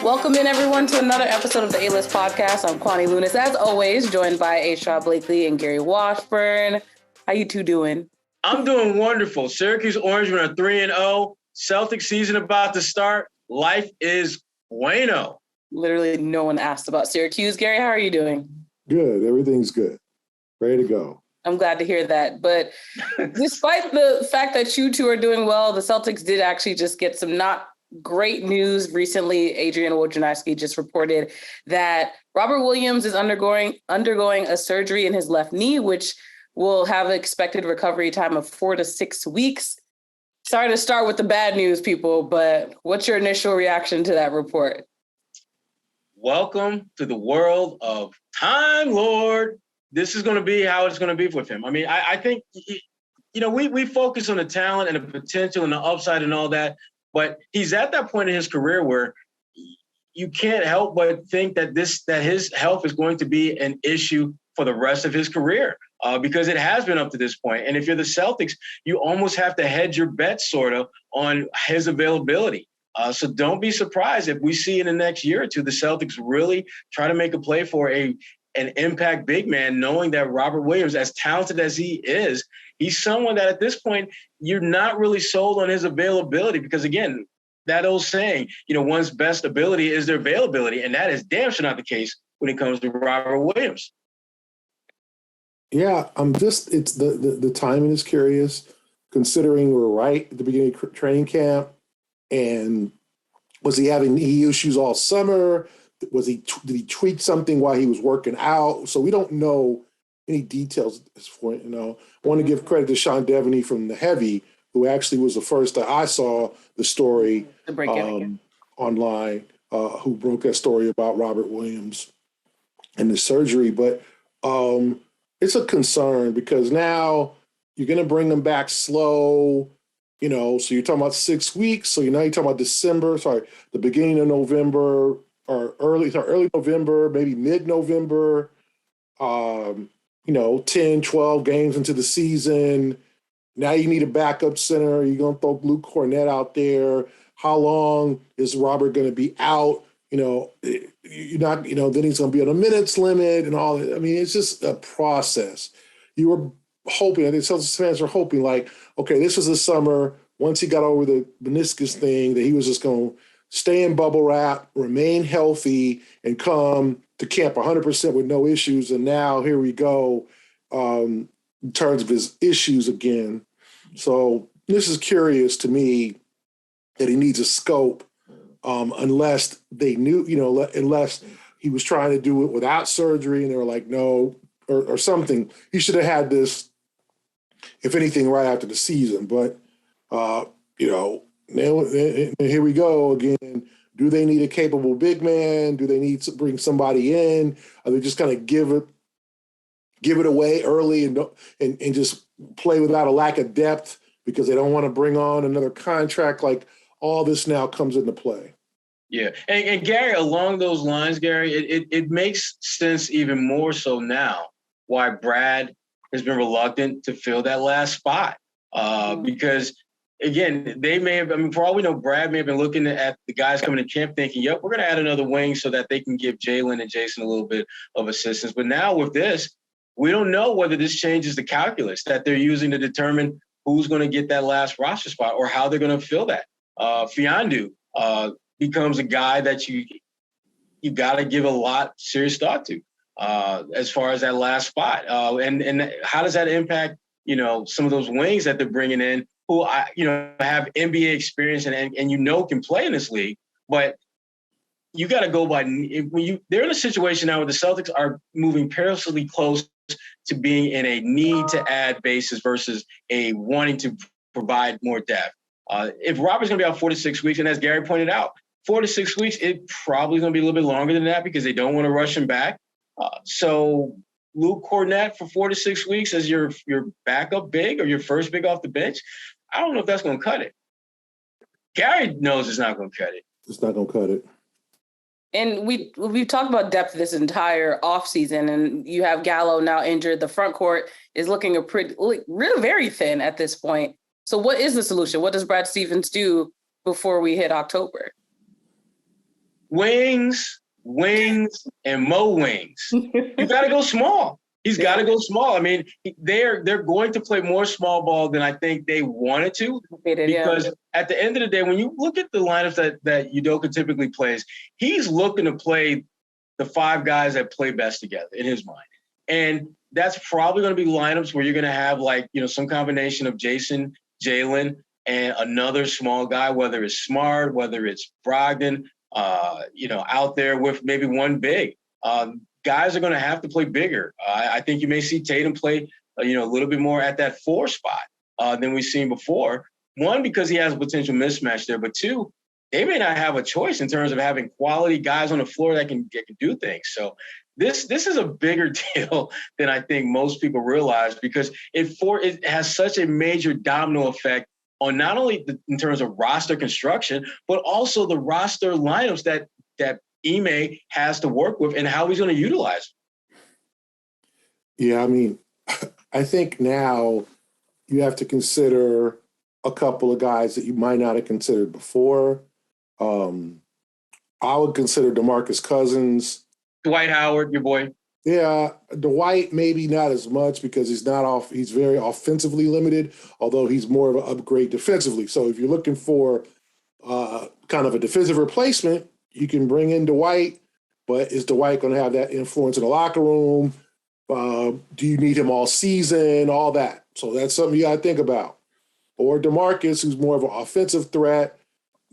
Welcome in, everyone, to another episode of the A-List Podcast. I'm Kwani Lunis, as always, joined by A. Blakely and Gary Washburn. How you two doing? I'm doing wonderful. Syracuse Orangemen are 3-0. Celtics season about to start. Life is bueno. Literally no one asked about Syracuse. Gary, how are you doing? Good. Everything's good. Ready to go. I'm glad to hear that. But despite the fact that you two are doing well, the Celtics did actually just get some not great news recently. Adrian Wojnarowski just reported that Robert Williams is undergoing a surgery in his left knee, which will have an expected recovery time of 4 to 6 weeks. Sorry to start with the bad news, people, but what's your initial reaction to that report? Welcome to the world of Time Lord. This is going to be how it's going to be with him. I mean, I think, we focus on the talent and the potential and the upside and all that, but he's at that point in his career where you can't help but think that his health is going to be an issue for the rest of his career, because it has been up to this point. And if you're the Celtics, you almost have to hedge your bets sort of on his availability. So don't be surprised if we see in the next year or two the Celtics really try to make a play for an impact big man, knowing that Robert Williams, as talented as he is, he's someone that at this point you're not really sold on his availability, because again, that old saying, one's best ability is their availability, and that is damn sure not the case when it comes to Robert Williams. Yeah, it's the timing is curious, considering we're right at the beginning of training camp. And was he having knee issues all summer? Did he tweak something while he was working out? So we don't know any details at this point. I want to give credit to Sean Devaney from The Heavy, who actually was the first that I saw the story online, who broke that story about Robert Williams and the surgery. But it's a concern because now you're going to bring him back slow. So you're talking about 6 weeks. So you're talking about the beginning of November or early November, maybe mid-November, 10, 12 games into the season. Now you need a backup center. You're going to throw Luke Cornett out there. How long is Robert going to be out? You're not, then he's going to be on a minutes limit and all that. I mean, it's just a process. You were hoping, I think Celtics fans were hoping okay, this was the summer, once he got over the meniscus thing, that he was just going to stay in bubble wrap, remain healthy, and come to camp 100% with no issues. And now here we go in terms of his issues again. So this is curious to me that he needs a scope unless they knew, unless he was trying to do it without surgery and they were like, no, or something. He should have had this, if anything, right after the season. But, now, here we go again. Do they need a capable big man? Do they need to bring somebody in? Are they just going to give it away early and just play without a lack of depth because they don't want to bring on another contract? Like, all this now comes into play. Yeah. And Gary, along those lines, Gary, it makes sense even more so now why Brad has been reluctant to fill that last spot. Because, again, they may have, for all we know, Brad may have been looking at the guys coming to camp thinking, yep, we're going to add another wing so that they can give Jalen and Jayson a little bit of assistance. But now with this, we don't know whether this changes the calculus that they're using to determine who's going to get that last roster spot or how they're going to fill that. Fiondu becomes a guy that you got to give a lot serious thought to as far as that last spot. And how does that impact, some of those wings that they're bringing in who, have NBA experience and can play in this league, but you got to go by they're in a situation now where the Celtics are moving perilously close to being in a need to add bases versus a wanting to provide more depth. If Robert's going to be out 4 to 6 weeks, and as Gary pointed out, 4 to 6 weeks, it probably going to be a little bit longer than that because they don't want to rush him back. So Luke Cornett for 4 to 6 weeks as your backup big or your first big off the bench, I don't know if that's going to cut it. Gary knows it's not going to cut it. It's not going to cut it. And we've talked about depth this entire offseason, and you have Gallo now injured. The front court is looking really very thin at this point. So what is the solution? What does Brad Stevens do before we hit October? wings, and mo wings. You got to go small. He's got to go small. I mean, they're going to play more small ball than I think they wanted to, because at the end of the day, when you look at the lineups that Udoka typically plays, he's looking to play the 5 guys that play best together in his mind. And that's probably going to be lineups where you're going to have some combination of Jayson, Jalen, and another small guy, whether it's Smart, whether it's Brogdon, out there with maybe one big. Guys are going to have to play bigger. I think you may see Tatum play, a little bit more at that 4 spot than we've seen before. 1, because he has a potential mismatch there, but 2, they may not have a choice in terms of having quality guys on the floor that can do things. So this is a bigger deal than I think most people realize, because it has such a major domino effect on not only in terms of roster construction, but also the roster lineups that Ime has to work with and how he's going to utilize them. Yeah, I mean, I think now you have to consider a couple of guys that you might not have considered before. I would consider DeMarcus Cousins. Dwight Howard, your boy. Yeah, Dwight maybe not as much because he's very offensively limited, although he's more of an upgrade defensively. So if you're looking for kind of a defensive replacement, you can bring in Dwight, but is Dwight going to have that influence in the locker room? Do you need him all season? All that. So that's something you got to think about. Or DeMarcus, who's more of an offensive threat,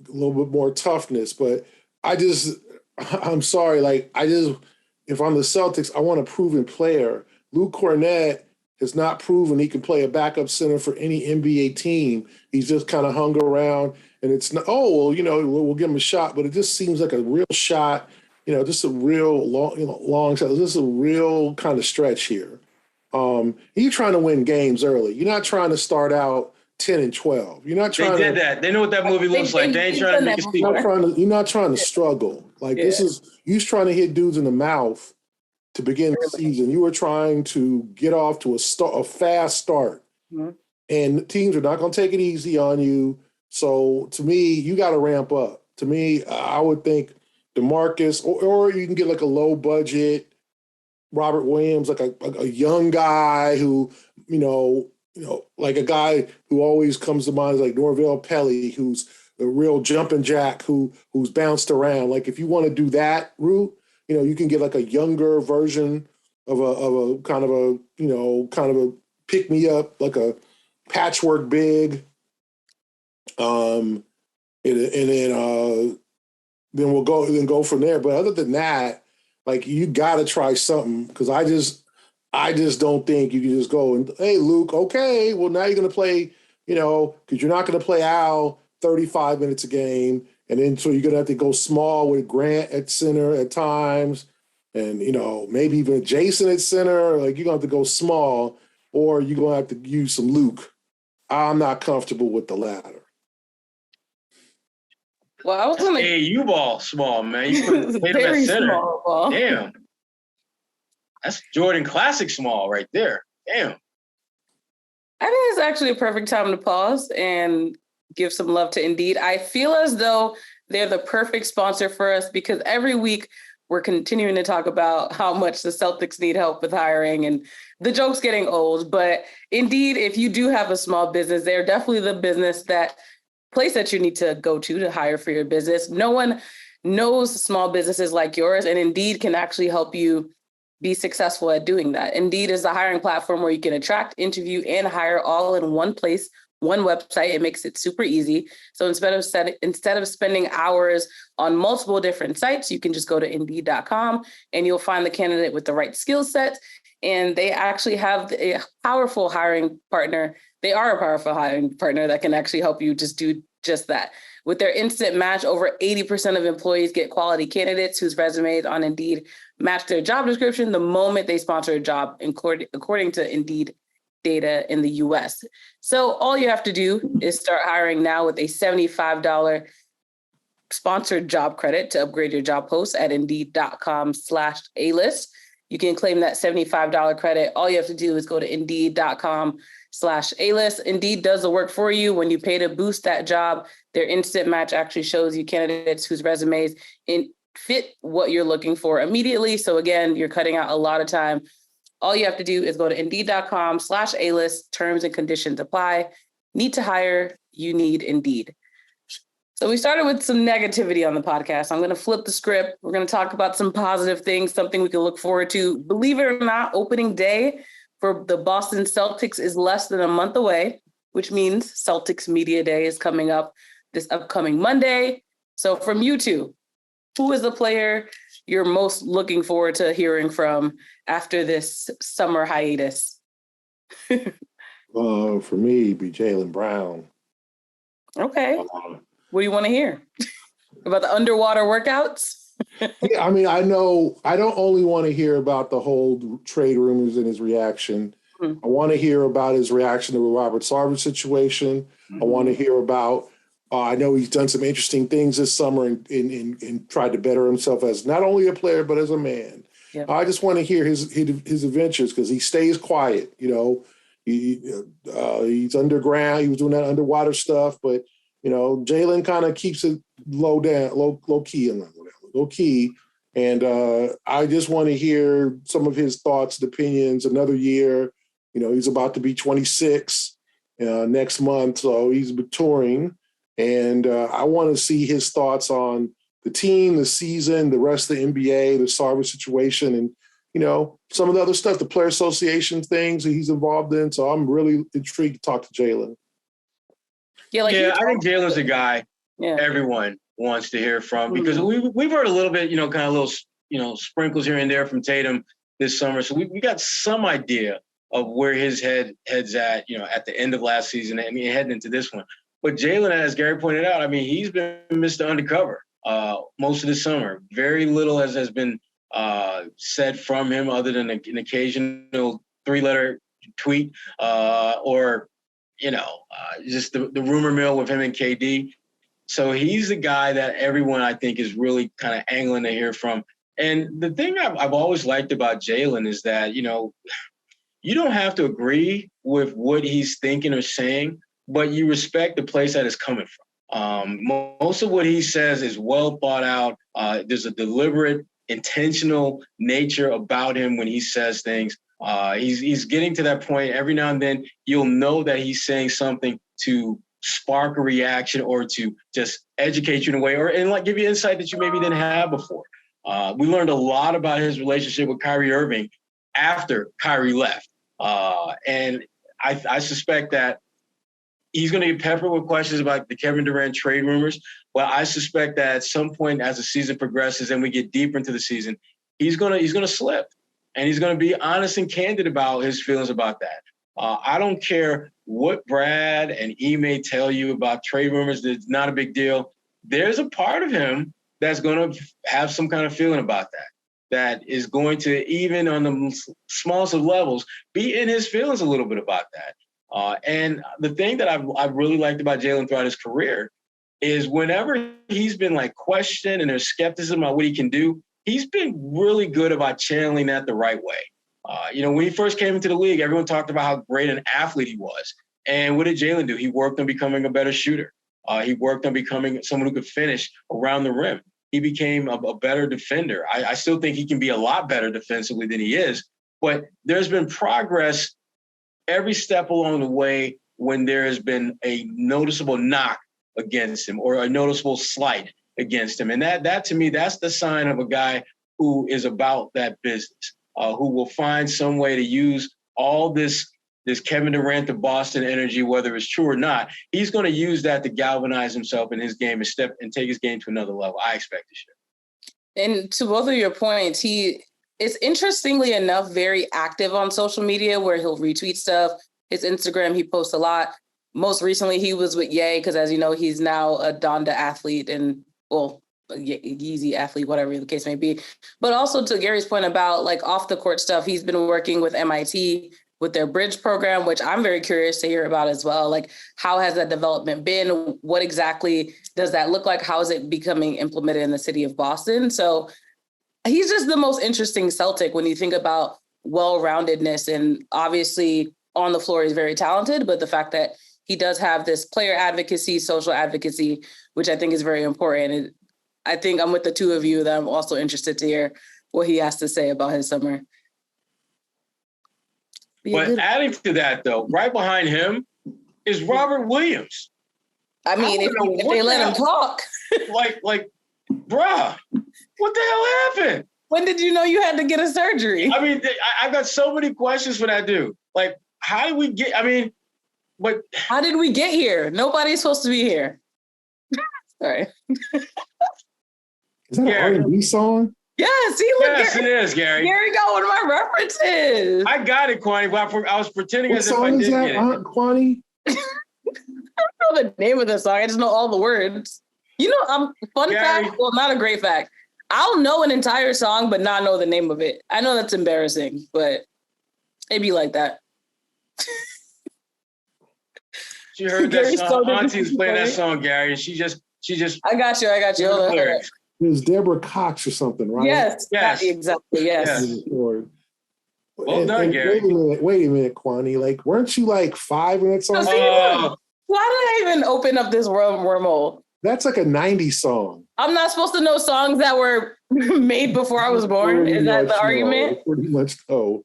a little bit more toughness. But I'm sorry, if I'm the Celtics, I want a proven player. Luke Cornett has not proven he can play a backup center for any NBA team. He's just kind of hung around, and it's not, we'll give him a shot, but it just seems like a real shot, just a real long shot. This is a real kind of stretch here. You're trying to win games early. You're not trying to start out 10 and 12. You're not trying. They did that. They know what that movie looks like. They ain't trying to make a sequel. You're not trying to struggle. This is you're trying to hit dudes in the mouth to begin the season. You were trying to get off to a fast start, and teams are not going to take it easy on you. So to me, you got to ramp up. To me, I would think DeMarcus, or you can get like a low budget Robert Williams, like a young guy who like a guy who always comes to mind is like Norvell Pelly, who's a real jumping jack who's bounced around. Like if you want to do that route, you can get like a younger version of a kind of a pick me up, like a patchwork big. And then we'll go from there. But other than that, like you got to try something, because I just don't think you can just go and, hey, Luke, okay, well, now you're going to play, because you're not going to play Al 35 minutes a game. And then so you're going to have to go small with Grant at center at times, and, maybe even Jason at center. Like you're going to have to go small, or you're going to have to use some Luke. I'm not comfortable with the latter. Well, I was going to. Hey, you ball small, man. You put Tatum at center. Small ball. Damn. That's Jordan Classic small right there. Damn. I think it's actually a perfect time to pause and give some love to Indeed. I feel as though they're the perfect sponsor for us, because every week we're continuing to talk about how much the Celtics need help with hiring, and the joke's getting old. But Indeed, if you do have a small business, they're definitely the place that you need to go to hire for your business. No one knows small businesses like yours, and Indeed can actually help you be successful at doing that. Indeed is the hiring platform where you can attract, interview, and hire all in one place, one website. It makes it super easy. So instead of spending hours on multiple different sites, you can just go to Indeed.com and you'll find the candidate with the right skill set. And they actually have a powerful hiring partner. They are a powerful hiring partner that can actually help you just do just that. With their instant match, over 80% of employees get quality candidates whose resumes on Indeed match their job description the moment they sponsor a job, according to Indeed data in the US. So all you have to do is start hiring now with a $75 sponsored job credit to upgrade your job post at Indeed.com/A-list. You can claim that $75 credit. All you have to do is go to Indeed.com/A-list. Indeed does the work for you. When you pay to boost that job, their instant match actually shows you candidates whose resumes fit what you're looking for immediately. So again, you're cutting out a lot of time. All you have to do is go to Indeed.com/A-list. Terms and conditions apply. Need to hire? You need Indeed. So we started with some negativity on the podcast. I'm going to flip the script. We're going to talk about some positive things, something we can look forward to. Believe it or not, opening day for the Boston Celtics is less than a month away, which means Celtics Media Day is coming up this upcoming Monday. So from you two, who is the player you're most looking forward to hearing from after this summer hiatus? For me, it'd be Jaylen Brown. Okay. What do you want to hear? About the underwater workouts? Yeah, I mean, I know I don't only want to hear about the whole trade rumors and his reaction. I want to hear about his reaction to the Robert Sarver situation. I want to hear about, I know he's done some interesting things this summer and tried to better himself as not only a player, but as a man. Yep. I just want to hear his adventures because he stays quiet. You know, he's underground. He was doing that underwater stuff, but you know, Jaylen kind of keeps it low key. And I just want to hear some of his thoughts and opinions. Another year, you know, he's about to be 26 next month, so he's maturing. And I want to see his thoughts on the team, the season, the rest of the NBA, the Sarver situation, and, you know, some of the other stuff, the player association things that he's involved in. So I'm really intrigued to talk to Jaylen. Yeah, I think Jaylen's a guy everyone wants to hear from because we've heard a little bit, you know, kind of little, you know, sprinkles here and there from Tatum this summer. So we got some idea of where his head's at, you know, at the end of last season and heading into this one. But Jaylen, as Gary pointed out, I mean, he's been Mr. Undercover most of the summer. Very little has been said from him other than an occasional 3-letter tweet or, you know, just the rumor mill with him and KD. So he's the guy that everyone, I think, is really kind of angling to hear from. And the thing I've always liked about Jaylen is that, you know, you don't have to agree with what he's thinking or saying, but you respect the place that it's coming from. Most of what he says is well thought out. There's a deliberate, intentional nature about him when he says things. He's getting to that point. Every now and then, you'll know that he's saying something to spark a reaction or to just educate you in a way and like give you insight that you maybe didn't have before. We learned a lot about his relationship with Kyrie Irving after Kyrie left. And I suspect that he's going to get peppered with questions about the Kevin Durant trade rumors. But I suspect that at some point as the season progresses and we get deeper into the season, he's going to slip. And he's going to be honest and candid about his feelings about that. I don't care what Brad and Ime tell you about trade rumors. It's not a big deal. There's a part of him that's going to have some kind of feeling about that is going to, even on the smallest of levels, be in his feelings a little bit about that. And the thing that I've really liked about Jaylen throughout his career is whenever he's been like questioned and there's skepticism about what he can do, he's been really good about channeling that the right way. You know, when he first came into the league, everyone talked about how great an athlete he was. And what did Jaylen do? He worked on becoming a better shooter. He worked on becoming someone who could finish around the rim. He became a better defender. I still think he can be a lot better defensively than he is, but there's been progress every step along the way when there has been a noticeable knock against him or a noticeable slight against him. And that to me, that's the sign of a guy who is about that business, who will find some way to use all this Kevin Durant to Boston energy, whether it's true or not. He's going to use that to galvanize himself in his game and take his game to another level. I expect this year. And to both of your points, he is interestingly enough very active on social media where he'll retweet stuff. His Instagram, he posts a lot. Most recently, he was with Ye because, as you know, he's now a Donda athlete and, well, a Yeezy athlete, whatever the case may be. But also to Gary's point about like off the court stuff, he's been working with MIT with their bridge program, which I'm very curious to hear about as well. Like, how has that development been? What exactly does that look like? How is it becoming implemented in the city of Boston? So he's just the most interesting Celtic when you think about well-roundedness, and obviously on the floor he's very talented, but the fact that he does have this player advocacy, social advocacy, which I think is very important. And I think I'm with the two of you that I'm also interested to hear what he has to say about his summer. But adding to that, though, right behind him is Robert Williams. I mean, if they let him talk. like, bruh, what the hell happened? When did you know you had to get a surgery? I mean, I've got so many questions for that dude. Like, how did we get, how did we get here? Nobody's supposed to be here. Sorry. Is that an R&B song? Yes, it is, Gary. Gary got one of my references. I got it, Kwani, but I was pretending what as if I didn't get it. Kwani? I don't know the name of the song. I just know all the words. You know, fun Gary. fact, well, not a great fact. I'll know an entire song, but not know the name of it. I know that's embarrassing, but it'd be like that. She heard that song. Auntie was playing that song, Gary, and she just. I got you. Hold on. It was Deborah Cox or something, right? Yes. Exactly. Yes. Well done, Gary. Wait a minute, Kwani. Like, weren't you like 5 in that song? Why did I even open up this wormhole? That's like a 90s song. I'm not supposed to know songs that were made before I was born. Is that the argument? Pretty much so.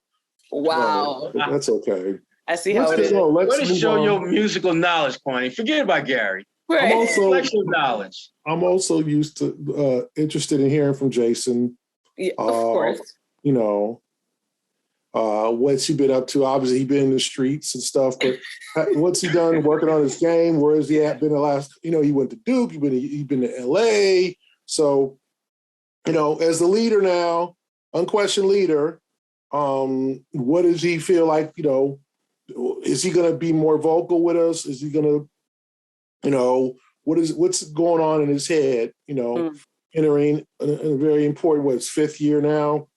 Wow. No, that's okay. I see how it is. Let's show your musical knowledge, Kwani. Forget about Gary. Right. I'm also used to interested in hearing from Jayson. Yeah, of course. You know, what's he been up to? Obviously, he's been in the streets and stuff, but what's he done working on his game? Where has he been the last? You know, he went to Duke. He's been to LA. So, you know, as the leader now, unquestioned leader, what does he feel like? You know, is he going to be more vocal with us? Is he going to, you know, what's going on in his head? You know, entering a very important, his 5th year now.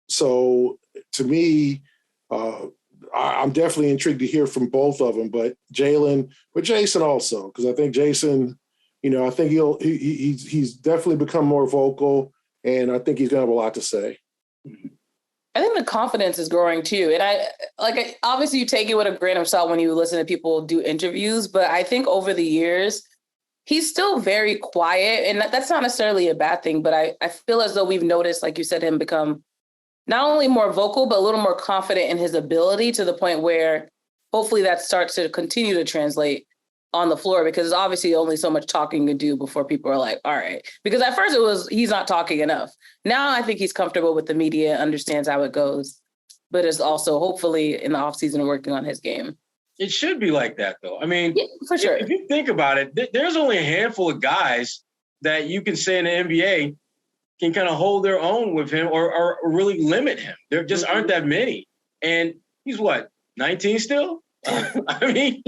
So to me, I'm definitely intrigued to hear from both of them, but Jayson also, because I think Jayson, you know, I think he's definitely become more vocal, and I think he's gonna have a lot to say. I think the confidence is growing too. And obviously you take it with a grain of salt when you listen to people do interviews, but I think over the years, he's still very quiet, and that's not necessarily a bad thing, but I feel as though we've noticed, like you said, him become not only more vocal, but a little more confident in his ability, to the point where hopefully that starts to continue to translate on the floor, because obviously only so much talking you can do before people are like, all right. Because at first it was, he's not talking enough. Now I think he's comfortable with the media, understands how it goes, but is also hopefully in the offseason working on his game. It should be like that, though. I mean, yeah, for sure. If you think about it, there's only a handful of guys that you can say in the NBA can kind of hold their own with him or really limit him. There just aren't that many. And he's what, 19 still? I mean,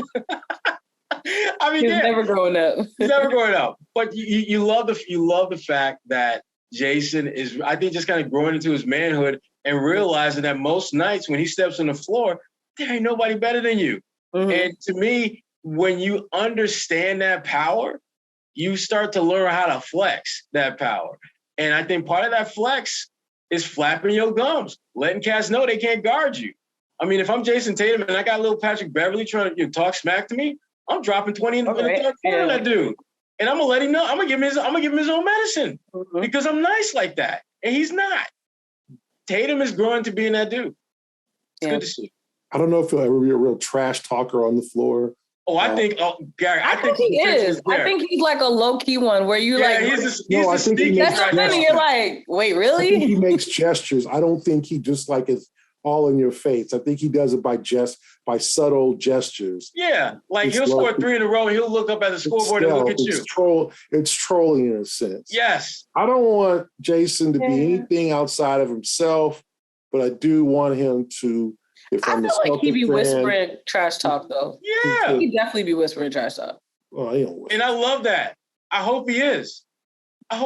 he's never growing up. He's never growing up. But you love the fact that Jayson is, I think, just kind of growing into his manhood and realizing that most nights when he steps on the floor, there ain't nobody better than you. Mm-hmm. And to me, when you understand that power, you start to learn how to flex that power. And I think part of that flex is flapping your gums, letting cats know they can't guard you. I mean, if I'm Jayson Tatum and I got little Patrick Beverly trying to talk smack to me, I'm dropping 20 in the third quarter of that dude. And I'm gonna let him know. I'm gonna give him his own medicine because I'm nice like that. And he's not. Tatum is growing to being that dude. It's good to see. I don't know if he'll ever be a real trash talker on the floor. Gary, I think he is. I think he's like a low-key one where you're he's the sneaky. That's something you're like, wait, really? I think he makes gestures. I don't think he just like is all in your face. I think he does it by subtle gestures. Yeah, like he'll score 3 in a row and he'll look up at the scoreboard and look at you. It's trolling in a sense. Yes. I don't want Jayson to be anything outside of himself, but I do want him to. I feel like he'd be whispering trash talk, though. Yeah. He'd definitely be whispering trash talk. And I love that. I hope he is. I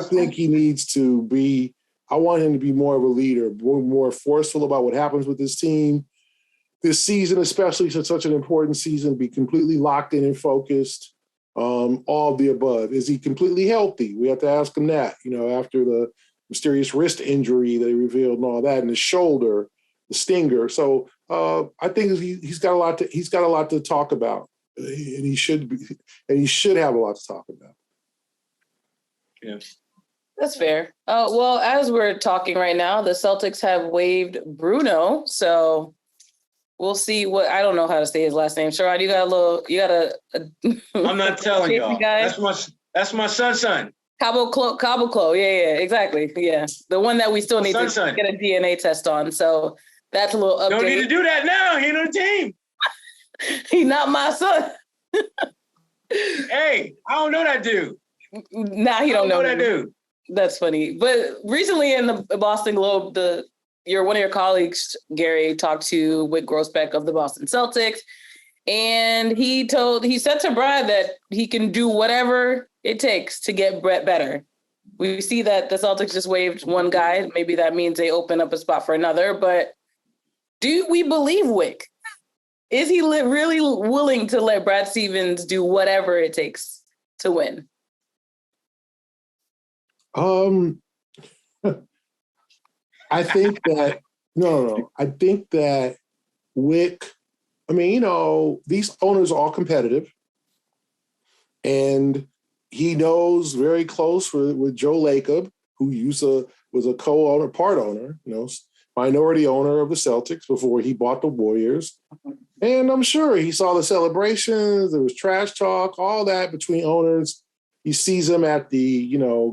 think he needs to be, I want him to be more of a leader, more forceful about what happens with his team. This season, especially since such an important season, be completely locked in and focused. All of the above. Is he completely healthy? We have to ask him that, after the mysterious wrist injury that he revealed and all that, and his shoulder. The stinger. So I think he's got a lot to talk about, and he should have a lot to talk about. Yeah. That's fair. Well, as we're talking right now, the Celtics have waived Bruno, so we'll see what I don't know how to say his last name. Sherrod, you got a I'm not telling y'all. guy? That's my son. Caboclo. Yeah, exactly. Yeah. The one that we still need to get a DNA test on. So that's a little update. Don't need to do that now. He ain't on the team. He's not my son. Hey, I don't know that dude. Nah, he don't know that dude. That's funny. But recently in the Boston Globe, one of your colleagues, Gary, talked to Wyc Grousbeck of the Boston Celtics. And he said to Brad that he can do whatever it takes to get Brett better. We see that the Celtics just waived one guy. Maybe that means they open up a spot for another. But do we believe Wyc? Is he really willing to let Brad Stevens do whatever it takes to win? I think that no. I think that Wyc. I mean, these owners are all competitive, and he knows very close with Joe Lacob, who was a co-owner, part owner, minority owner of the Celtics before he bought the Warriors. And I'm sure he saw the celebrations. There was trash talk, all that between owners. He sees them at the,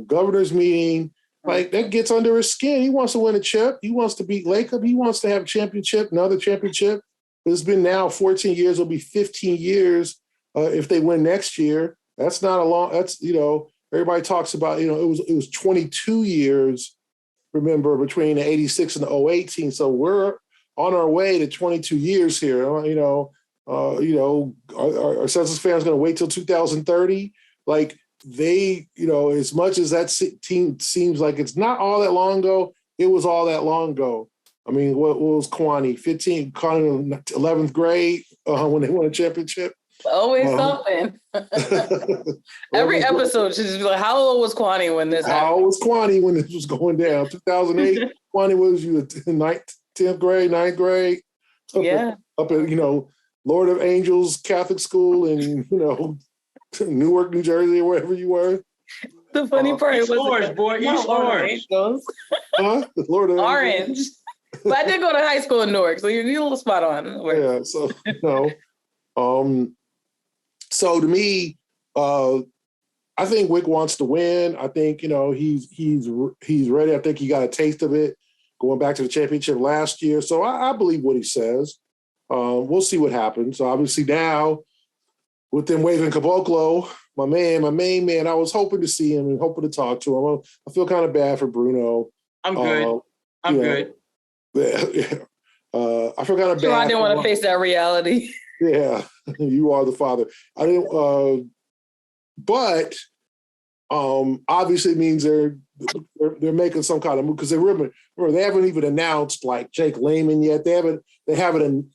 governor's meeting. Like, that gets under his skin. He wants to win a chip. He wants to beat Lacob. He wants to have a championship, another championship. It's been now 14 years. It'll be 15 years if they win next year. That's not a long. That's everybody talks about. It was 22 years. Remember, between the 86 and the 08 team. So we're on our way to 22 years here. Are Celtics fans going to wait till 2030? Like as much as that team seems like it's not all that long ago, it was all that long ago. I mean, what was Kwani? 11th grade when they won a championship? Always something. Every episode should just be like, how old was Kwani when this happened? How old was Kwani when this was going down? 2008? Kwani was you 10th grade, 9th grade? Up at, Lord of Angels Catholic School in, Newark, New Jersey, or wherever you were. The funny part was orange, boy. East Orange. Huh? Lord of Orange. But I did go to high school in Newark, so you're a little spot on. Yeah, so so to me, I think Wyc wants to win. I think he's ready. I think he got a taste of it going back to the championship last year. So I believe what he says. We'll see what happens. Obviously now, with them waiving Caboclo, my main man, I was hoping to see him and hoping to talk to him. I feel kind of bad for Bruno. I'm good. I'm good. I feel kind of bad. I didn't want to face that reality. Yeah, you are the father. I didn't, but obviously it means they're making some kind of move because remember they haven't even announced like Jake Layman yet. They haven't. I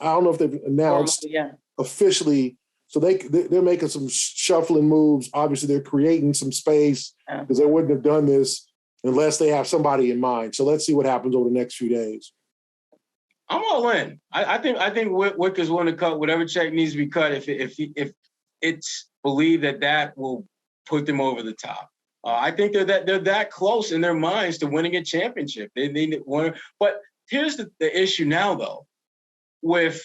don't know if they've announced officially. So they're making some shuffling moves. Obviously, they're creating some space because they wouldn't have done this unless they have somebody in mind. So let's see what happens over the next few days. I'm all in. I think Wyc is willing to cut whatever check needs to be cut if it's believed that will put them over the top. I think they're that close in their minds to winning a championship. They need one. But here's the issue now, though, with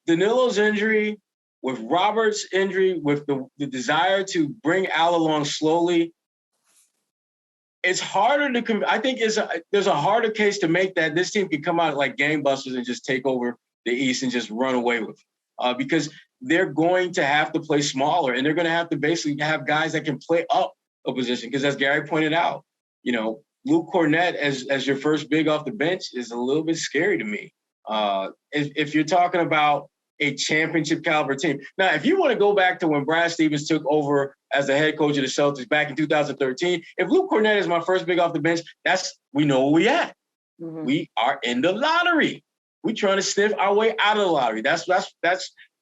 Danilo's injury, with Robert's injury, with the desire to bring Al along slowly. It's harder to. I think there's a harder case to make that this team can come out like gangbusters and just take over the East and just run away with it. Because they're going to have to play smaller and they're going to have to basically have guys that can play up a position. Because as Gary pointed out, Luke Cornett as your first big off the bench is a little bit scary to me. If you're talking about a championship caliber team. Now, if you want to go back to when Brad Stevens took over as the head coach of the Celtics back in 2013, if Luke Cornett is my first big off the bench, we know where we at. Mm-hmm. We are in the lottery. We're trying to sniff our way out of the lottery. That's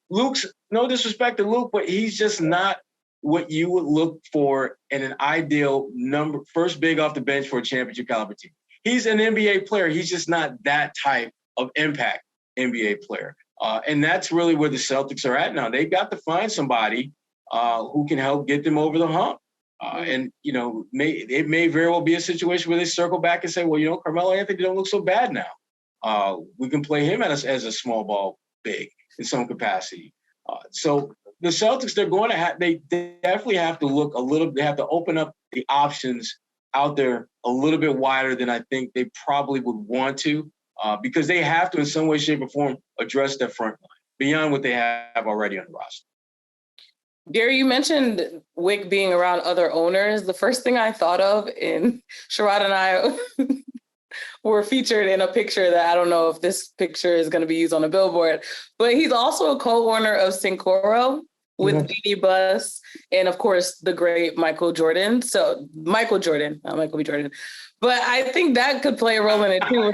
Luke's, no disrespect to Luke, but he's just not what you would look for in an ideal first big off the bench for a championship caliber team. He's an NBA player. He's just not that type of impact NBA player. And that's really where the Celtics are at now. They've got to find somebody who can help get them over the hump. And, it may very well be a situation where they circle back and say, well, Carmelo Anthony don't look so bad now. We can play him as a small ball big in some capacity. So the Celtics, they definitely have to look they have to open up the options out there a little bit wider than I think they probably would want to, because they have to, in some way, shape, or form, address their front line beyond what they have already on the roster. Gary, you mentioned Wyc being around other owners. The first thing I thought of, and Sherrod and I were featured in a picture that I don't know if this picture is going to be used on a billboard, but he's also a co-owner of Syncoro with Beanie Bus and, of course, the great Michael Jordan. So Michael Jordan, not Michael B. Jordan. But I think that could play a role in it too.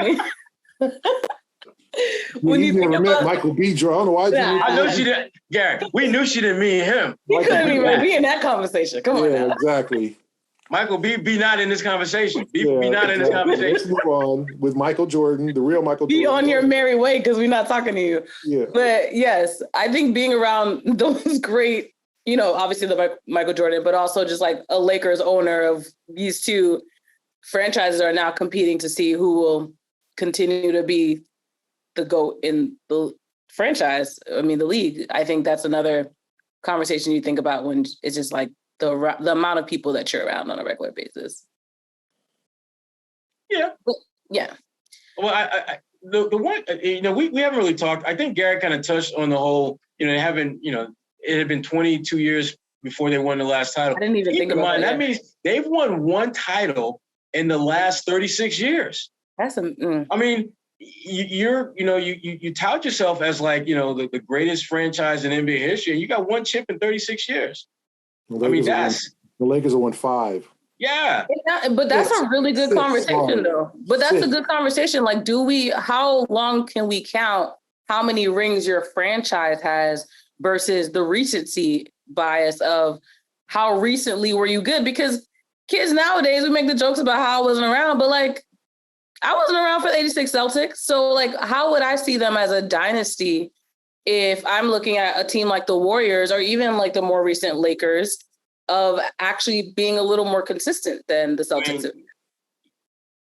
When you never met Michael B. Jordan. I know she didn't, Gary. We knew she didn't mean him. He couldn't even be in that conversation. Come on now. Exactly. Michael B. Be not in this conversation. Be not in this conversation. Let's move on with Michael Jordan, the real Michael Jordan. Be on your merry way, because we're not talking to you. Yeah. But yes, I think being around those great, obviously the Michael Jordan, but also just like a Lakers owner of these two franchises are now competing to see who will continue to be the GOAT in the franchise. I mean, the league. I think that's another conversation you think about when it's just like the amount of people that you're around on a regular basis. Yeah. Yeah. Well, the one, we haven't really talked. I think Garrett kind of touched on the whole, it had been 22 years before they won the last title. I didn't even think about that. That means they've won one title in the last 36 years. That's I mean, you tout yourself as like, the greatest franchise in NBA history, and you got one chip in 36 years. The Lakers have won 5. Yeah. But that's a really good conversation, though. But that's a good conversation. Like, how long can we count how many rings your franchise has versus the recency bias of how recently were you good? Because kids nowadays, we make the jokes about how I wasn't around, but like, I wasn't around for the 86 Celtics. So like, how would I see them as a dynasty if I'm looking at a team like the Warriors or even like the more recent Lakers of actually being a little more consistent than the Celtics?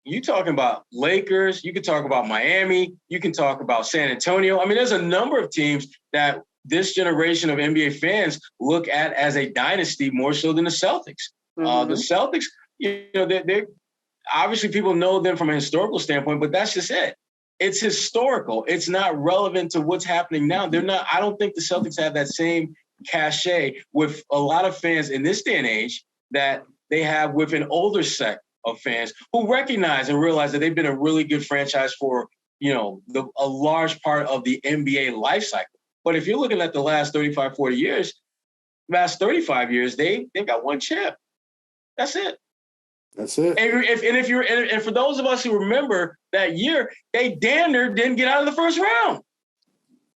You talking about Lakers, you can talk about Miami, you can talk about San Antonio. I mean, there's a number of teams that this generation of NBA fans look at as a dynasty more so than the Celtics. The Celtics, they're obviously people know them from a historical standpoint, but that's just it. It's historical. It's not relevant to what's happening now. I don't think the Celtics have that same cachet with a lot of fans in this day and age that they have with an older set of fans who recognize and realize that they've been a really good franchise for, a large part of the NBA life cycle. But if you're looking at the last 35, 40 years, last 35 years, they've got one chip. That's it. That's it. And for those of us who remember that year, they damn near didn't get out of the first round.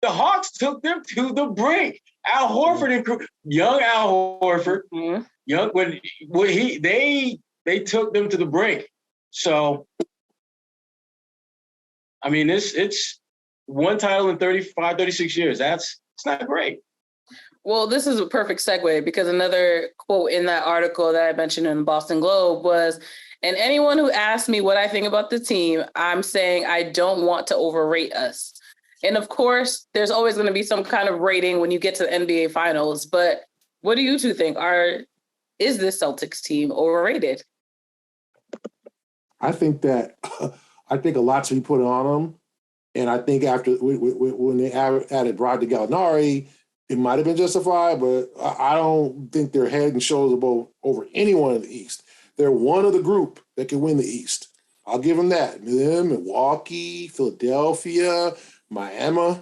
The Hawks took them to the brink. Al Horford and young Al Horford, they took them to the brink. So, I mean, it's one title in 35, 36 years. It's not great. Well, this is a perfect segue because another quote in that article that I mentioned in the Boston Globe was, and anyone who asks me what I think about the team, I'm saying I don't want to overrate us. And of course, there's always going to be some kind of rating when you get to the NBA Finals. But what do you two think? Is this Celtics team overrated? I think a lot to be put on them. And I think after when they added Rodney Gallinari, it might have been justified, but I don't think they're head and shoulders over anyone in the East. They're one of the group that can win the East. I'll give them that. Them, Milwaukee, Philadelphia, Miami,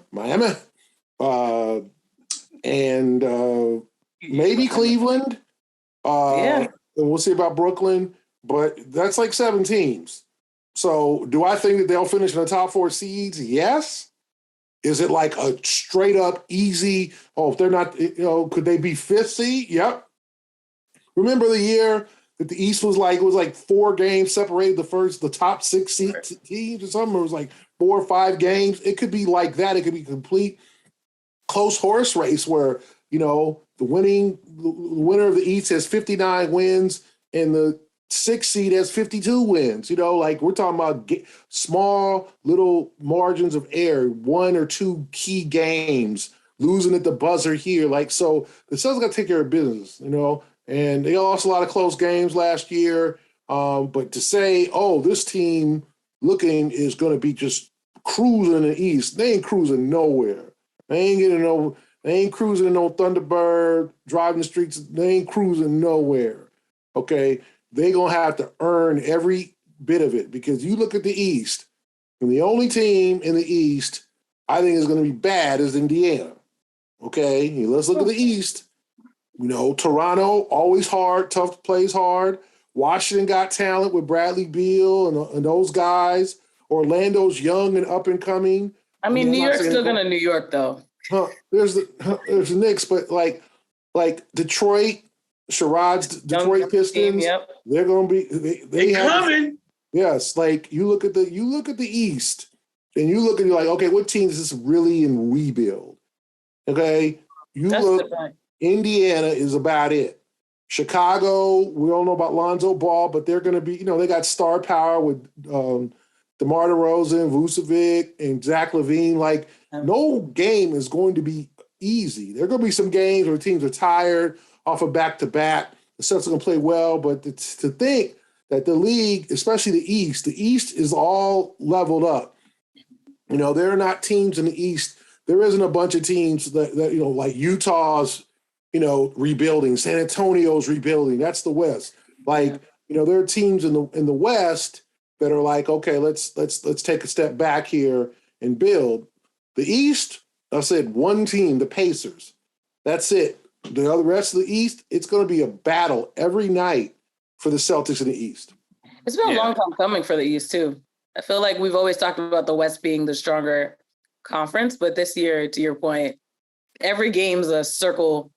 and maybe Cleveland. And we'll see about Brooklyn, but that's like 7 teams. So do I think that they'll finish in the top 4 seeds? Yes. Is it like a straight up easy, if they're not, could they be 5th seed? Yep. Remember the year that the East was like 4 games separated the top 6 teams or something? It was like 4 or 5 games. It could be like that. It could be complete close horse race where, the winner of the East has 59 wins, and the 6th seed has 52 wins. Like we're talking about small little margins of error, 1 or 2 key games, losing at the buzzer here. Like, so the Celtics got to take care of business, and they lost a lot of close games last year. But to say, oh, this team looking is going to be just cruising in the East, they ain't cruising nowhere. They ain't cruising in no Thunderbird, driving the streets. They ain't cruising nowhere. Okay, they gonna have to earn every bit of it, because you look at the East, and the only team in the East I think is going to be bad is Indiana. Okay, let's look at the East. Toronto, always hard, tough, plays hard. Washington got talent with Bradley Beal and those guys. Orlando's young and up and coming. I mean, New York's still gonna New York though. There's the Knicks, but like Detroit, Sherrod's Detroit Pistons. Yep. They're gonna be they coming. Yes, like you look at the East, and you're like, okay, what team is this really in rebuild? Okay, Indiana is about it. Chicago, we don't know about Lonzo Ball, but they're going to be, they got star power with DeMar DeRozan, Vucevic, and Zach LaVine. Like, no game is going to be easy. There are going to be some games where teams are tired off of back-to-back. The Celtics are going to play well, but to think that the league, especially the East is all leveled up. There are not teams in the East. There isn't a bunch of teams that like Utah's, rebuilding, San Antonio's rebuilding. That's the West. Like, there are teams in the West that are like, okay, let's take a step back here and build. The East, I said one team, the Pacers. That's it. The rest of the East, it's going to be a battle every night for the Celtics in the East. It's been a long time coming for the East too. I feel like we've always talked about the West being the stronger conference, but this year, to your point, every game's a circle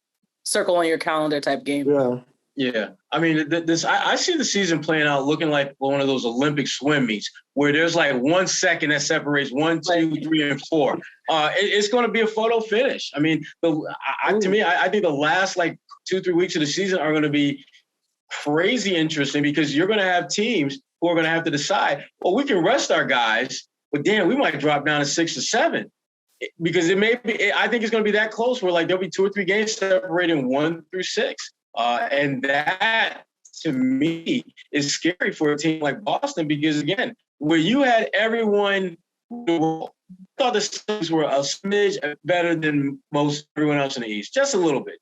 on your calendar type game. Yeah. I mean, I see the season playing out looking like one of those Olympic swim meets where there's like 1 second that separates 1, 2, 3, and 4. It's going to be a photo finish. I mean, to me, I think the last like 2-3 weeks of the season are going to be crazy interesting, because you're going to have teams who are going to have to decide, well, we can rest our guys, but damn, we might drop down to 6 or 7. Because it may be, I think it's going to be that close where like there'll be 2 or 3 games separating 1 through 6. And that, to me, is scary for a team like Boston, because, again, where you had everyone thought the Celtics were a smidge better than most everyone else in the East. Just a little bit.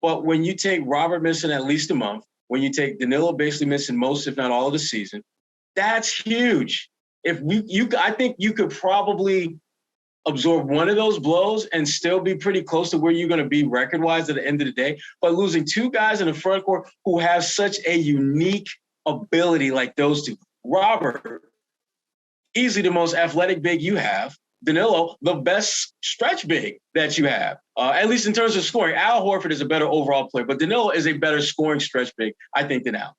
But when you take Robert missing at least a month, when you take Danilo basically missing most, if not all, of the season, that's huge. I think you could probably absorb one of those blows and still be pretty close to where you're going to be record-wise at the end of the day. But losing 2 guys in the front court who have such a unique ability like those two. Robert, easily the most athletic big you have. Danilo, the best stretch big that you have, at least in terms of scoring. Al Horford is a better overall player, but Danilo is a better scoring stretch big, I think, than Al,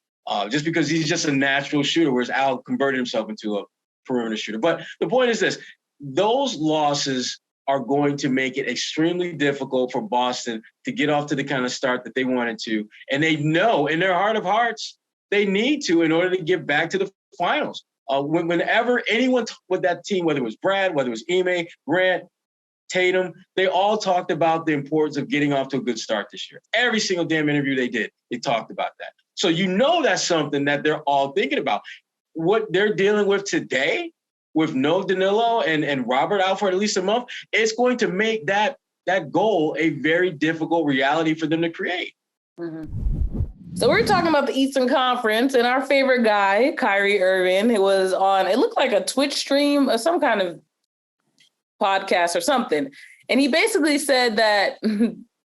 just because he's just a natural shooter, whereas Al converted himself into a perimeter shooter. But the point is this. Those losses are going to make it extremely difficult for Boston to get off to the kind of start that they wanted to. And they know in their heart of hearts, they need to in order to get back to the finals. Whenever anyone with that team, whether it was Brad, whether it was Ime, Grant, Tatum, they all talked about the importance of getting off to a good start this year. Every single damn interview they did, they talked about that. So that's something that they're all thinking about. What they're dealing with today, with no Danilo and Robert out for at least a month, it's going to make that goal a very difficult reality for them to create. Mm-hmm. So we're talking about the Eastern Conference, and our favorite guy, Kyrie Irving, it looked like a Twitch stream or some kind of podcast or something. And he basically said that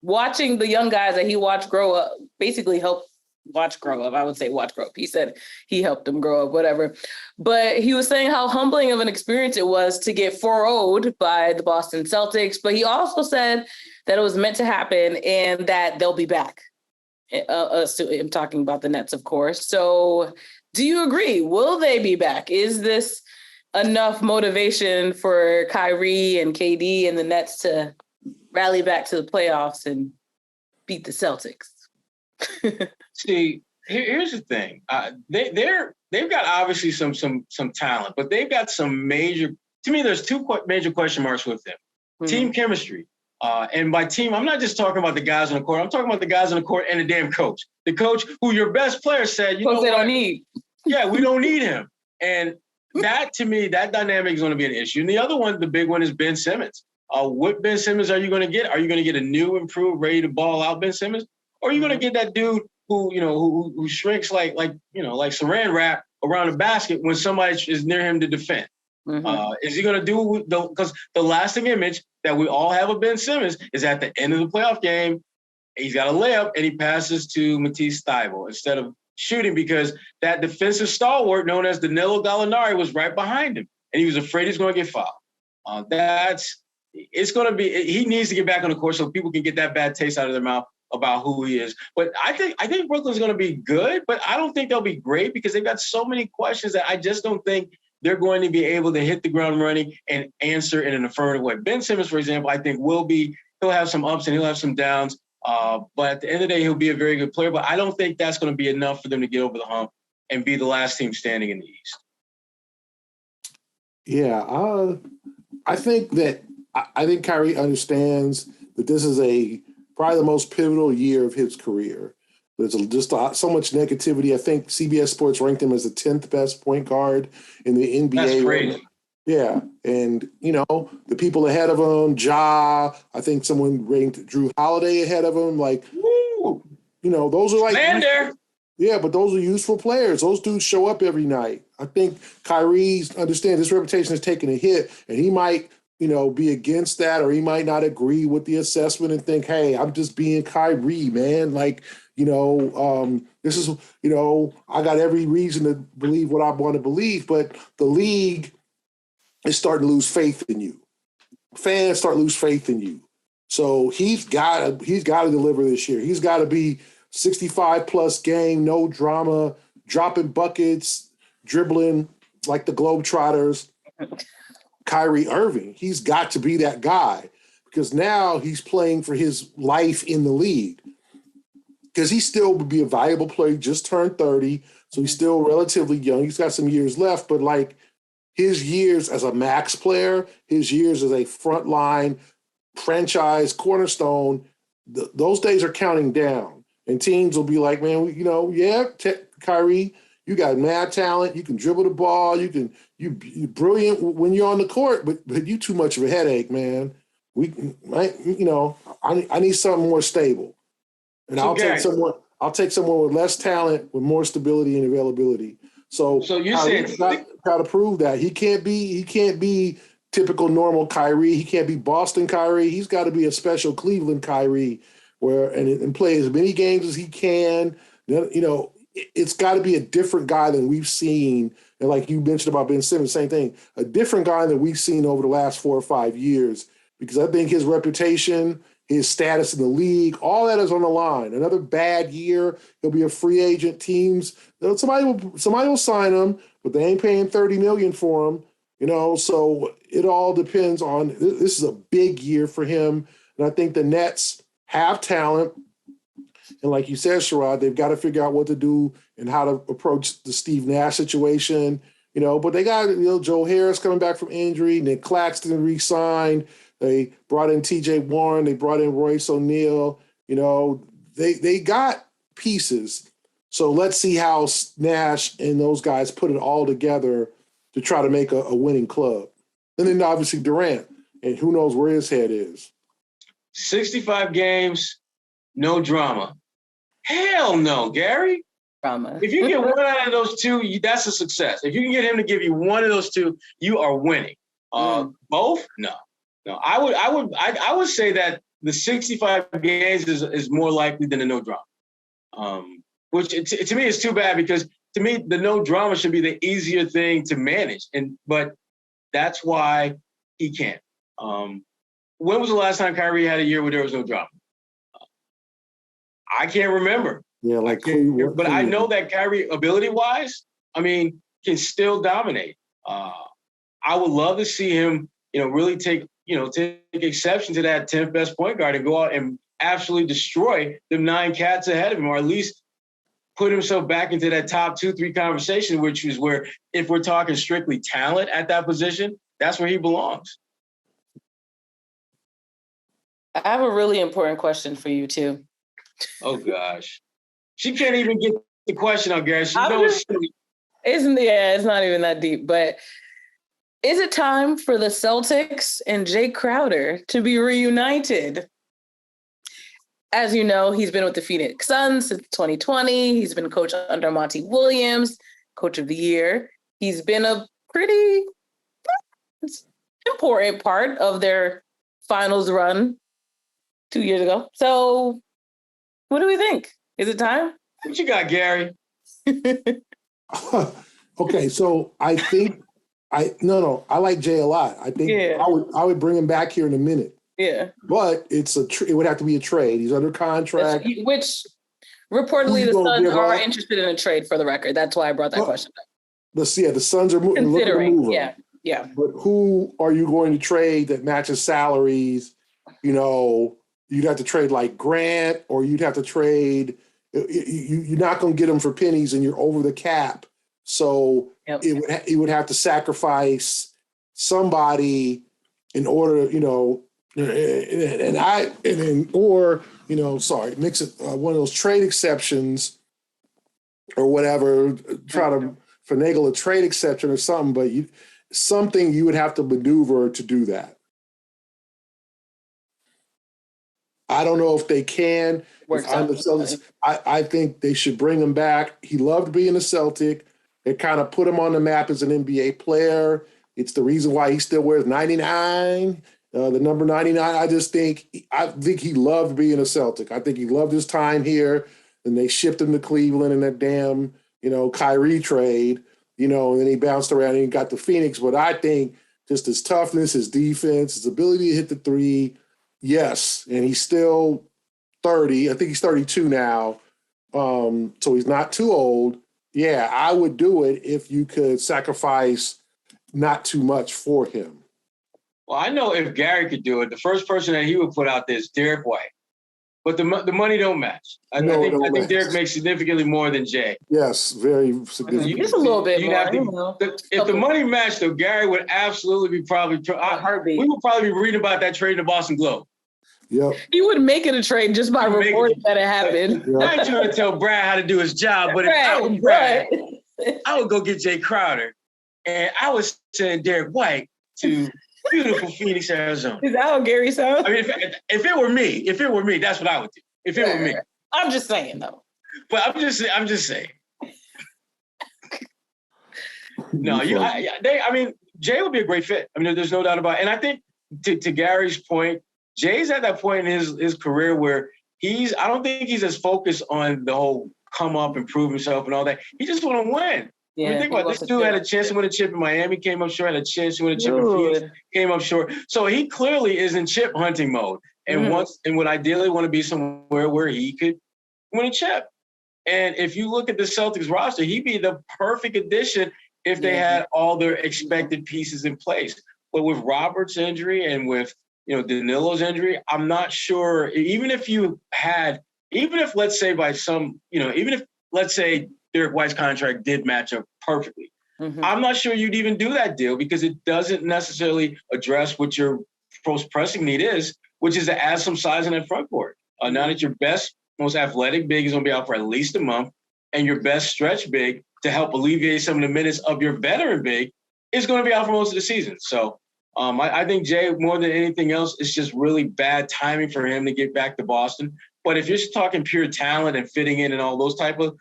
watching the young guys that he watched grow up basically helped watch grow up. I would say watch grow up. He said he helped them grow up, whatever. But he was saying how humbling of an experience it was to get 4-0'd by the Boston Celtics. But he also said that it was meant to happen and that they'll be back. I'm talking about the Nets, of course. So do you agree? Will they be back? Is this enough motivation for Kyrie and KD and the Nets to rally back to the playoffs and beat the Celtics. See, here's the thing. They've got obviously some talent, but they've got some major. To me, there's two major question marks with them. Team chemistry. And by team, I'm not just talking about the guys on the court. I'm talking about the guys on the court and the damn coach. The coach who your best player said, you know what? They don't need. Yeah, we don't need him. And that, to me, that dynamic is going to be an issue. And the other one, the big one, is Ben Simmons. What Ben Simmons are you going to get? Are you going to get a new, improved, ready to ball out Ben Simmons? Or are you going to get that dude who shrinks like saran wrap around the basket when somebody is near him to defend? Is he going to do because the lasting image that we all have of Ben Simmons is at the end of the playoff game, he's got a layup and he passes to Matisse Thybulle instead of shooting because that defensive stalwart known as Danilo Gallinari was right behind him and he was afraid he's going to get fouled. He needs to get back on the court so people can get that bad taste out of their mouth about who he is. But I think Brooklyn's going to be good, but I don't think they'll be great because they've got so many questions that I just don't think they're going to be able to hit the ground running and answer in an affirmative way. Ben Simmons, for example, I think he'll have some ups and he'll have some downs. But at the end of the day, he'll be a very good player. But I don't think that's going to be enough for them to get over the hump and be the last team standing in the East. Yeah, I think Kyrie understands that this is probably the most pivotal year of his career. There's just so much negativity. I think CBS Sports ranked him as the 10th best point guard in the NBA. That's crazy. Yeah, and the people ahead of him, Ja. I think someone ranked Drew Holiday ahead of him. Like, those are like Lander. Yeah, but those are useful players. Those dudes show up every night. I think Kyrie understands his reputation is taking a hit, and he might, be against that, or he might not agree with the assessment and think, hey, I'm just being Kyrie, man. Like, this is, I got every reason to believe what I want to believe, but the league is starting to lose faith in you. Fans start to lose faith in you. So he's got to deliver this year. He's got to be 65-plus game, no drama, dropping buckets, dribbling like the Globetrotters. Kyrie Irving, he's got to be that guy because now he's playing for his life in the league because he still would be a valuable player. He just turned 30, so he's still relatively young. He's got some years left, but like his years as a max player, his years as a frontline franchise cornerstone, those days are counting down. And teams will be like, man, Kyrie, you got mad talent. You can dribble the ball. You're brilliant when you're on the court, but you too much of a headache, man. I need something more stable. And I'll take someone with less talent, with more stability and availability. So you're saying got to prove that he can't be typical normal Kyrie. He can't be Boston Kyrie. He's got to be a special Cleveland Kyrie, and play as many games as he can. It's got to be a different guy than we've seen. And like you mentioned about Ben Simmons, same thing, a different guy than we've seen over the last 4 or 5 years, because I think his reputation, his status in the league, all that is on the line. Another bad year, he'll be a free agent. Teams, somebody will sign him, but they ain't paying $30 million for him. So it all depends on. This is a big year for him, and I think the Nets have talent. And like you said, Sherrod, they've got to figure out what to do and how to approach the Steve Nash situation, but they got, Joe Harris coming back from injury, Nick Claxton re-signed. They brought in TJ Warren. They brought in Royce O'Neal. They got pieces. So let's see how Nash and those guys put it all together to try to make a winning club. And then obviously Durant, and who knows where his head is. 65 games, no drama. Hell no, Gary. Drama. If you get one out of those two, that's a success. If you can get him to give you one of those two, you are winning. Both? No. I would say that the 65 games is more likely than the no drama. Which to me is too bad because to me the no drama should be the easier thing to manage, but that's why he can't. When was the last time Kyrie had a year where there was no drama? I can't remember. Yeah, but I know that Kyrie, ability-wise, can still dominate. I would love to see him, really take exception to that 10th best point guard and go out and absolutely destroy them 9 cats ahead of him, or at least put himself back into that top 2-3 conversation, which is where, if we're talking strictly talent at that position, that's where he belongs. I have a really important question for you too. Oh gosh. She can't even get the question out, Gary. She knows it's not even that deep, but is it time for the Celtics and Jae Crowder to be reunited? As you know, he's been with the Phoenix Suns since 2020. He's been coach under Monty Williams, coach of the year. He's been a pretty important part of their finals run 2 years ago. So what do we think? Is it time? What you got, Gary? Okay, so I think I like Jay a lot. I think I would bring him back here in a minute. Yeah, but it would have to be a trade. He's under contract. Which reportedly the Suns are interested in a trade, for the record. That's why I brought that question up. The Suns are considering. Yeah. But who are you going to trade that matches salaries? You know, you'd have to trade like Grant, or you'd have to trade. You're not going to get them for pennies, and you're over the cap. So it would have to sacrifice somebody in order, mix it one of those trade exceptions or whatever. Try to finagle a trade exception or something, but you would have to maneuver to do that. I don't know if they can. I think they should bring him back. He loved being a Celtic. It kind of put him on the map as an NBA player. It's the reason why he still wears 99, the number 99. I think he loved being a Celtic. I think he loved his time here. And they shipped him to Cleveland in that damn, Kyrie trade, and then he bounced around and he got to Phoenix. But I think just his toughness, his defense, his ability to hit the three, yes. And he's still 30. I think he's 32 now. So he's not too old. Yeah, I would do it if you could sacrifice not too much for him. Well, I know if Gary could do it, the first person that he would put out there is Derek White. But the money don't match. I think Derek makes significantly more than Jay. Yes, very significant. Just a little bit more. If the money matched, though, Gary would absolutely be we would probably be reading about that trade in the Boston Globe. Yep. He would make it a trade just by reporting that it happened. Yep. I ain't trying to tell Brad how to do his job, but if I was Brad, I would go get Jae Crowder, and I would send Derek White to beautiful Phoenix, Arizona. Is that how Gary sounds? I mean, if it were me, that's what I would do. If it were me. I'm just saying, though. But I'm just saying. No, Jay would be a great fit. I mean, there's no doubt about it. And I think to Gary's point, Jay's at that point in his career where I don't think he's as focused on the whole come up and prove himself and all that. He just want to win. Yeah, I mean, think about this dude had a chance to win a chip in Miami, came up short, had a chance to win a chip in Phoenix, came up short. So he clearly is in chip hunting mode and would ideally want to be somewhere where he could win a chip. And if you look at the Celtics roster, he'd be the perfect addition if they had all their expected pieces in place. But with Robert's injury and with Danilo's injury, I'm not sure. Even if let's say Derek White's contract did match up perfectly, I'm not sure you'd even do that deal because it doesn't necessarily address what your most pressing need is, which is to add some size in that front court. Now that your best, most athletic big is going to be out for at least a month, and your best stretch big to help alleviate some of the minutes of your veteran big is going to be out for most of the season. So I think Jay, more than anything else, it's just really bad timing for him to get back to Boston. But if you're just talking pure talent and fitting in and all those type of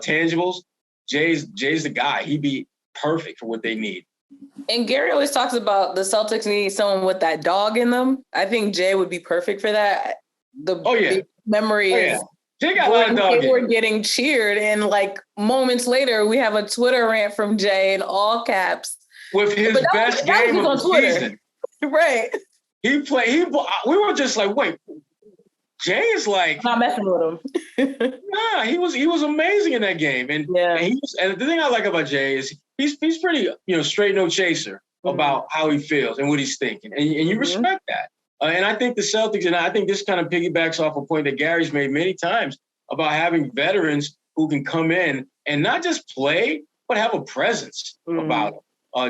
tangibles, Jay's the guy. He'd be perfect for what they need. And Gary always talks about the Celtics needing someone with that dog in them. I think Jay would be perfect for that. The memory is Jay got a lot of dog. They were getting cheered, and like moments later, we have a Twitter rant from Jay in all caps with his best game of the season. Right. We were just like, wait. Jay is like not messing with him. Nah, he was amazing in that game, and the thing I like about Jay is he's pretty straight no chaser about how he feels and what he's thinking, and you respect that. And I think the Celtics, and I think this kind of piggybacks off a point that Gary's made many times about having veterans who can come in and not just play, but have a presence about him.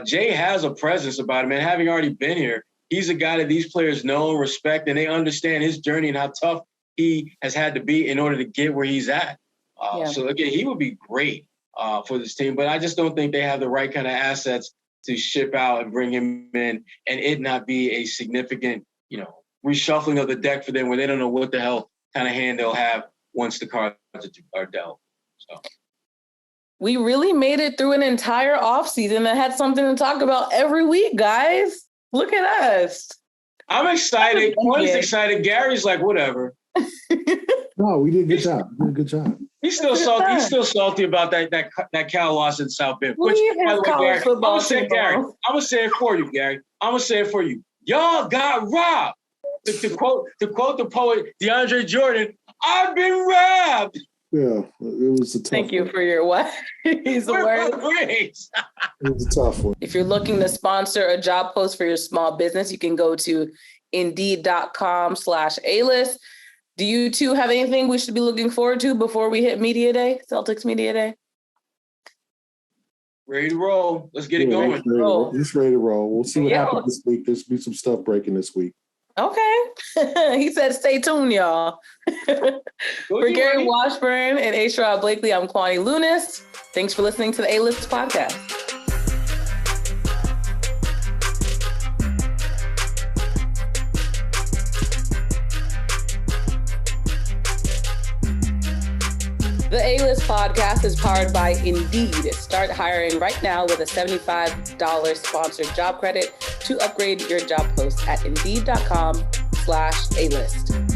Jay has a presence about him, and having already been here, he's a guy that these players know and respect, and they understand his journey and how tough he has had to be in order to get where he's at. So, again, he would be great for this team, but I just don't think they have the right kind of assets to ship out and bring him in and it not be a significant, reshuffling of the deck for them where they don't know what the hell kind of hand they'll have once the cards are dealt. So. We really made it through an entire offseason that had something to talk about every week, guys. Look at us. I'm excited. Quinn's excited. Gary's like, whatever. No, we did a good job. We did a good job. He's still salty. He's still salty about that Cal loss in South Bend. Which, by the way, Gary, I'm gonna say it for you, Gary. I'm gonna say it for you. Y'all got robbed. To quote the poet DeAndre Jordan, I've been robbed. Yeah, it was a tough Thank you for your what? He's the word. It was a tough one. If you're looking to sponsor a job post for your small business, you can go to Indeed.com/A-list. Do you two have anything we should be looking forward to before we hit Media Day, Celtics Media Day? Ready to roll. Let's get it going. Just ready to roll. We'll see what happens this week. There's be some stuff breaking this week. Okay. He said, stay tuned, y'all. For Gary Washburn and A-Sherrod Blakely, I'm Kwani Lunis. Thanks for listening to the A-List podcast. The A-List podcast is powered by Indeed. Start hiring right now with a $75 sponsored job credit to upgrade your job post at Indeed.com/A-List.